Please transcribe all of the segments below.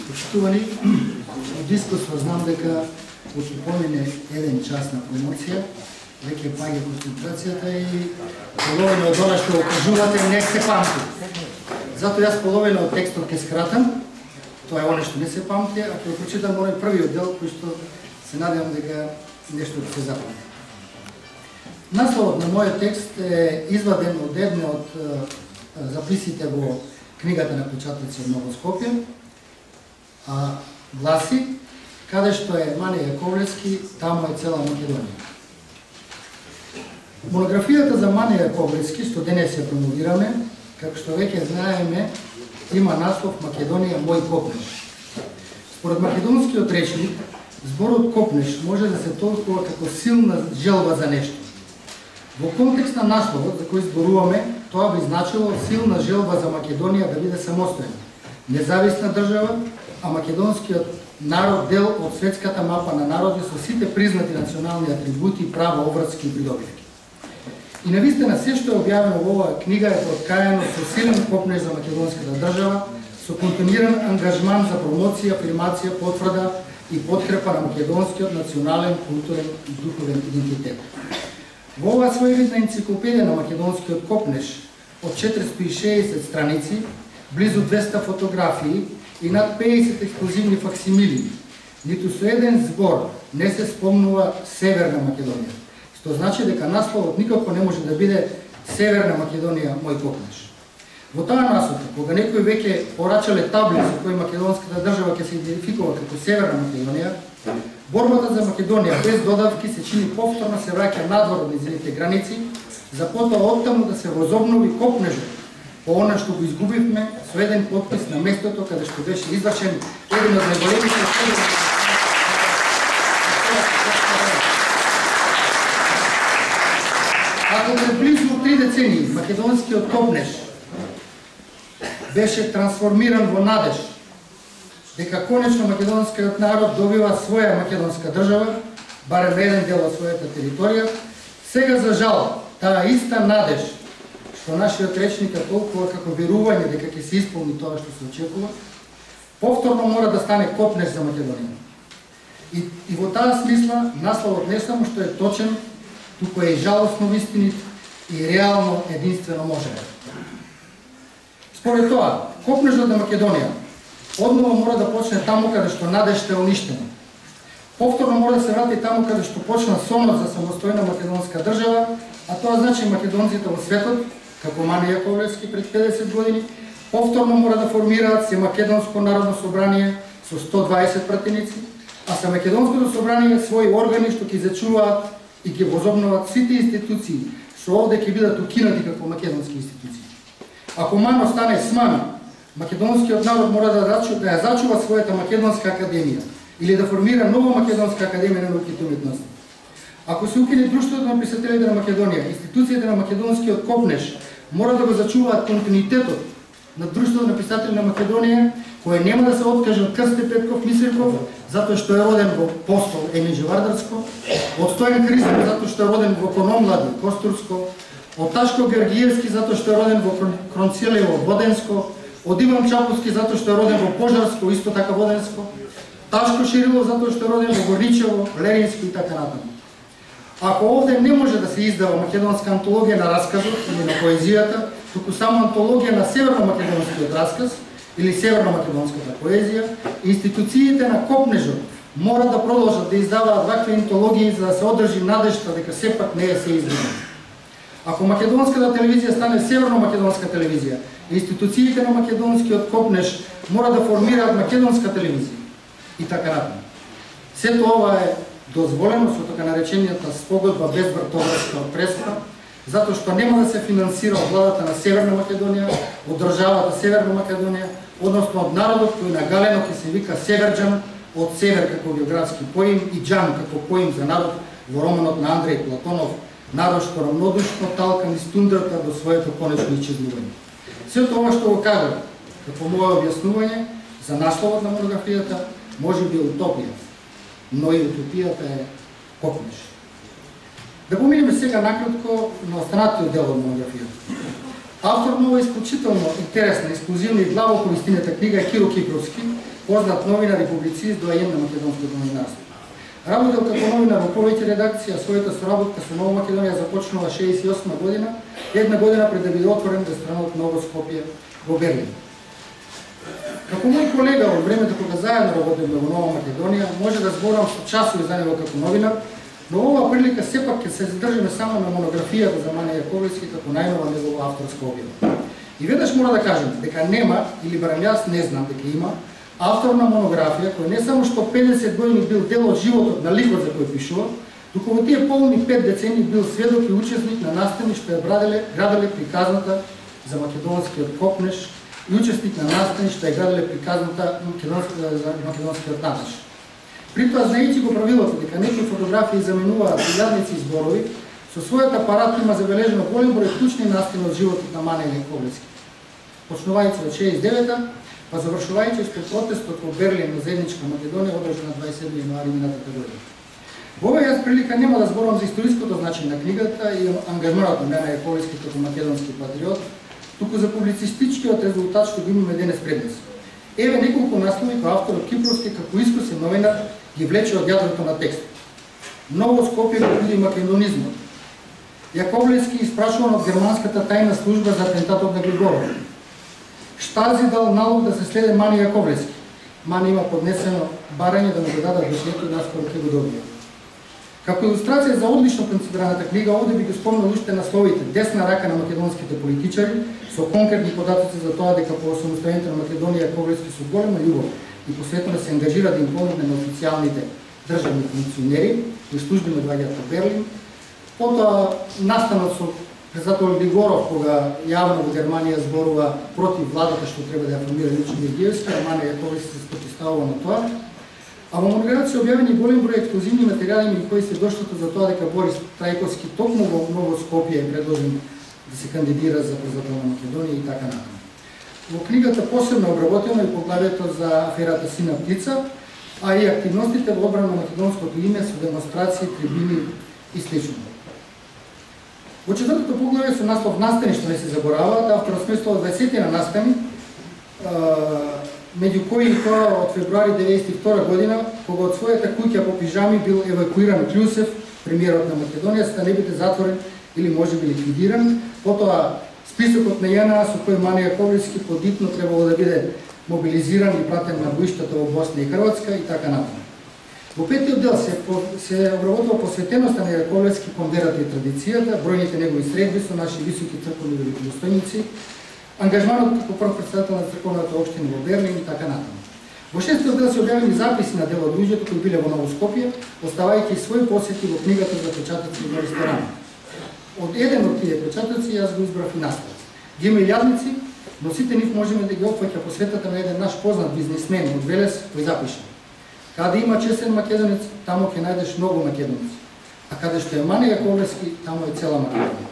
Почитувани, од искуство знам дека ако помине еден час на промоција, веќе паѓа концентрацијата и половина од она што го кажувате не се памти. Затоа јас половина од текстот ќе скратам, тоа е оно што не се памти, а ќе го прочитам оној првиот дел кој што се надевам дека нешто ќе се запамти. Насловот на мојот текст е изваден од една од записите во книгата на печатници од Ново Скопје, гласи: каде што е Мане Јаковлевски, таму е цела Македонија. Монографијата за Мане Јаковлевски, што денес ја промовираме, како што веќе знаеме, има наслов Македонија мој копнеш. Според македонскиот речник, зборот копнеш може да се толкува како силна желба за нешто. Во контекст на насловот за кој зборуваме, тоа би значило силна желба за Македонија да биде самостојна, независна држава, а македонскиот народ дел од светската мапа на народи со сите признати национални атрибути, права, обврски и придобивки. И навистина се што е објавено во оваа книга е проткаено со силен копнеж за македонската држава, со континуиран ангажман за промоција, афирмација, потврда и подкрепа на македонскиот национален, културен и духовен идентитет. Во оваа своевидна енциклопедија на македонскиот копнеж од 460 страници, близу 200 фотографии и над 50 ексклузивни факсимили, ниту со еден збор не се спомнува Северна Македонија, што значи дека насловот никако не може да биде Северна Македонија мој копнеж. Во таа насока, кога некои веќе порачале табли со кои македонската држава ќе се идентификува како Северна Македонија, борбата за Македонија без додавки се чини повторно се враќа надвор од незините граници, за потоа оттаму да се возобнови копнежот по она што го изгубивме со еден подпис на местото каде што беше извршен еден од најголемите Ако пред близу 3 децении македонскиот копнеж беше трансформиран во надеж дека конечно македонскиот народ добива своја македонска држава, барем еден дел од својата територија, сега за жал таа иста надеж што нашиот речник толкова како верување дека ќе се исполни тоа што се очекува, повторно мора да стане копнеж за Македонија. И во таа смисла насловот не само што е точен, туку е и жалосно вистинит и реално единствено можеме. Според тоа, копнежот на Македонија одново мора да почне таму каде што надежта е уништена. Повторно мора да се врати таму каде што почна сонот за самостојна македонска држава, а тоа значи македонците во светот, како Мане Јаковлевски пред 50 години, повторно мора да формираат се Македонско народно собрание со 120 пратеници, а се Македонското собрание своји органи што ќе зачуваат и ќе возобноват сите институции што овде ќе бидат укинати како македонски институции. Ако Мано стане сман, македонскиот народ мора да ја зачува својата македонска академија или да формира нова македонска академија на науките и уметности. Ако се укине Друштвото на писателите на Македонија, институциите на македонскиот копнеж мора да го зачуваат континуитетот на Друштвото на писатели на Македонија, кој нема да се откаже од Крсте Петков Мисирков, затоа што е роден во Постол Емиџе Вардарско, од Стојан Христов, затоа што е роден во Кономлади Костурско, од Ташко Георгиевски, затоа што е роден во Кронцелево Воденско, од Иван Чаповски, затоа што е роден во Пожарско, исто така Воденско, Ташко Ширилов, затоа што е роден во Горничево, Ленинско и така натаму. Ако овде не може да се издава македонска антологија на расказот или на поезијата, туку само антологија на северно-македонскиот расказ или северно-македонската поезија, институциите на копнежот мора да продолжат да издаваат вакви антологии за да се одржи надежта дека сепак не е се изгубено. Ако македонската телевизија стане северно-македонска телевизија, институциите на македонскиот копнеж мора да формираат македонска телевизија и така натаму. Сето ова е дозволено со така нареченијата спогодба без вртоврска од Преспа, затоа што нема да се финансира од владата на Северна Македонија, од државата Северна Македонија, односно од народот кој на галено ќе се вика Северџан, од север како географски поим и џан како поим за народ во романот на Андреј Платонов, народ што рамнодушно талка низ тундрата до своето конечно исчезнување. Сето ова што го кажам како мое објаснување за насловот на монографијата може би утопија, но и утопијата е копнеж. Да поминеме сега накратко на останатиот дел од монографијата. Автор на ова исклучително интересна, ексклузивна и главоко вистинета книга е Киро Кипровски, познат новинар и публицист, доаен на македонското новинарство. Работел како новинар во повеќе редакции, а својата соработка со Нова Македонија започнала 1968 година, една година пред да биде отворен ресторанот Ново Скопје во Берлин. Како мој колега во времето кога заедно работевме во Нова Македонија, може да зборам со часови за него како новинар, но оваа прилика сепак ќе се задржиме само на монографијата за Мане Јаковлевски како најнова негова авторска објава. И веднаш мора да кажем дека нема, или барем јас не знам дека има, автор на монографија кој не само што 50 години бил дел од животот на ликот за кој пишува, туку во тие полни 5 децени бил сведок и учесник на настани што ја граделе приказната за македонскиот копнеш и учесник на настани што ја граделе приказната за македонскиот надеж. При тоа, знаејќи го правилото дека некои фотографии заменуваат илјадници зборови, со својот апарат има забележено голем број клучни настани од животот на Мане Јаковлевски. Почнувајќи од 69-та, па завршувајќи со протестот во Берлин на заедничка Македонија одржан на 27 јануари минатата година. Во оваа јас прилика нема да зборам за историското значење на книгата и ангажманот на Мане Јаковлевски како македонски патриот, туку за публицистичкиот резултат што го имаме денес пред нас. Еве неколку наслови кои авторот Кипровски како искусен новинар ги влече од јадрото на текстот. Ново Скопје пробуди македонизмот. Јаковлевски испрашуван од германската тајна служба за атентатот на Григоров. Штази дал налог да се следе Мане Јаковлевски. Мане има поднесено барање да му го дадат досието и наскоро ќе го добие. Како илустрација за одлично концепираната книга, овде би го спомнал уште насловите "Десна рака на македонските политичари", со конкретни податоци за тоа дека по осамостојањето на Македонија Јаковлевски со голема љубов и посветено се ангажира да им помогне на официјалните државни функционери и служби на доаѓаат во Берлин. Потоа настанот со председател Григоров, кога јавно во Германија зборува против владата што треба да ја формира лично Георгиевски, а Мане Јаковлевски се спротивставува на тоа. А во монографија се објавени голем број ексклузивни материјали меѓу кои се доштото за тоа дека Борис Трајковски токму во Ново Скопје е предложен да се кандидира за председател на Македонија и така натаму. Во книгата посебно обработено и поглавието за аферата Сина птица, а и активностите во одбрана на македонското име со демонстрации, трибини и слично. Во четвртото поглавие со наслов "Настани што не се забораваат", авторот сместува 20 на настани, меѓу кои и тоа од февруари 1992 година, кога од својата куќа по пижами бил евакуиран Клјусев, премиерот на Македонија, за да не биде затворен или можеби ликвидиран. Потоа списокот на ЈНА со кој Мане Јаковлевски подитно требало да биде мобилизиран и пратен на боишта во Босна и Хрватска и така натаму. Во петиот дел се обработува посветеноста на Јаковлевски кон верата и традицијата, бројните негови средби со наши високи црковни великодостојници, ангажманот како прв председател на црковната општина во Берлин и така натаму. Во шестиот дел се објавени записи на дел од луѓето кои биле во Ново Скопје, оставајќи своји посети во книгата за печатаци на ресторан. Од еден од тие печатаци јас го избрав и наслов. Ги има илјадници, но сите нив можеме да ги опфаќа посветата на еден наш познат бизнисмен од Велес кој запиша: "Каде има честен македонец, таму ќе најдеш многу македонци, а каде што е Мане Јаковлевски, таму е цела Македонија."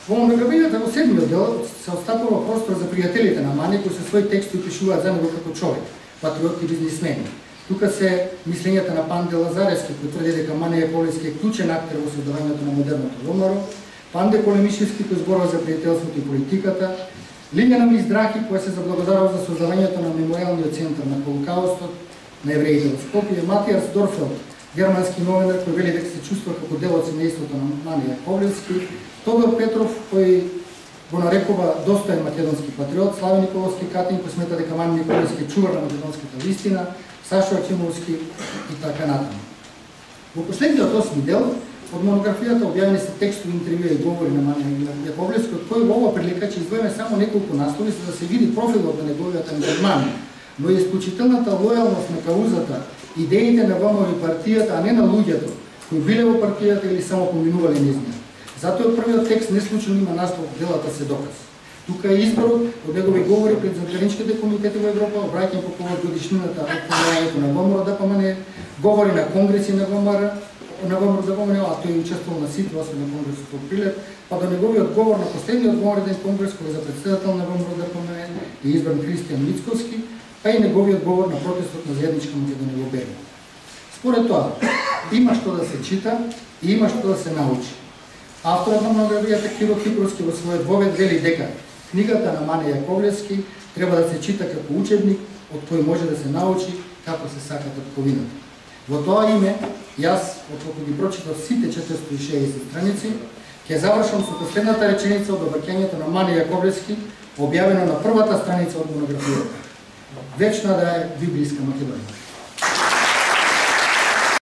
Во монографијата во седмиот дел се остапува простор за пријателите на Мане кои со своји текстови пишуваат за него како човек, патриот и бизнисмен. Тука се мислењата на Панде Лазаревски кој тврди дека Мане Јаковлевски е клучен актер во создавањето на модерното ВМРО, Панде Колемишевски кој зборува за пријателството и политиката, Лиљана Миздрахи која се заблагодарува за создавањето на меморијалниот центар на Холокаустот на евреите во Скопје, Матијас Дорфелд, германски новинар кој вели дека се чувства како дел од семејството на Мане Јаковлевски, Тодор Петров кој го нарекува достоен македонски патриот, Славе Николовски Катин кој смета дека Мане Јаковлевски е чувар на македонската вистина, Сашо Акимовски и така натаму. Во последниот 8 дел од монографијата објавени се текстови, интервјуи и говори на Мане Јаковлевски, од кој во оваа прилика ќе издвоиме само неколку наслови за да се види профилот на неговиот ангажман, но и исклучителната лојалност на каузата, идеите на ВМРО и партијата, а не на луѓето кои биле во партијата или само поминувале низ неа. Затоа првиот текст не случајно има наслов "Делата се доказ". Тука е изборот од негови говори пред задграничните комитети во Европа, обраќање по повод годишнината од формирањето на ВМРО ДПМН, говори на конгреси на ВМРО ДПМН, а тој учествувал на сите, освен на конгресот во Прилеп, па до неговиот говор на последниот вонреден конгрес кој за председател на ВМРО ДПМН и избран Кристијан Мицковски, па и неговиот говор на протестот на заедничка Македонија во Берлин. Според тоа, има што да се чита и има што да се научи. Авторот на монографијата Киро Кипровски во својот вовед вели дека книгата на Мане Јаковлевски треба да се чита како учебник од кој може да се научи како се сака татковината. Во тоа име, јас, откако ги прочитав сите 460 страници, ќе завршам со последната реченица од обраќањето на Мани Јаковлевски, објавено на првата страница од монографијата. Вечна да е библиска Македонија.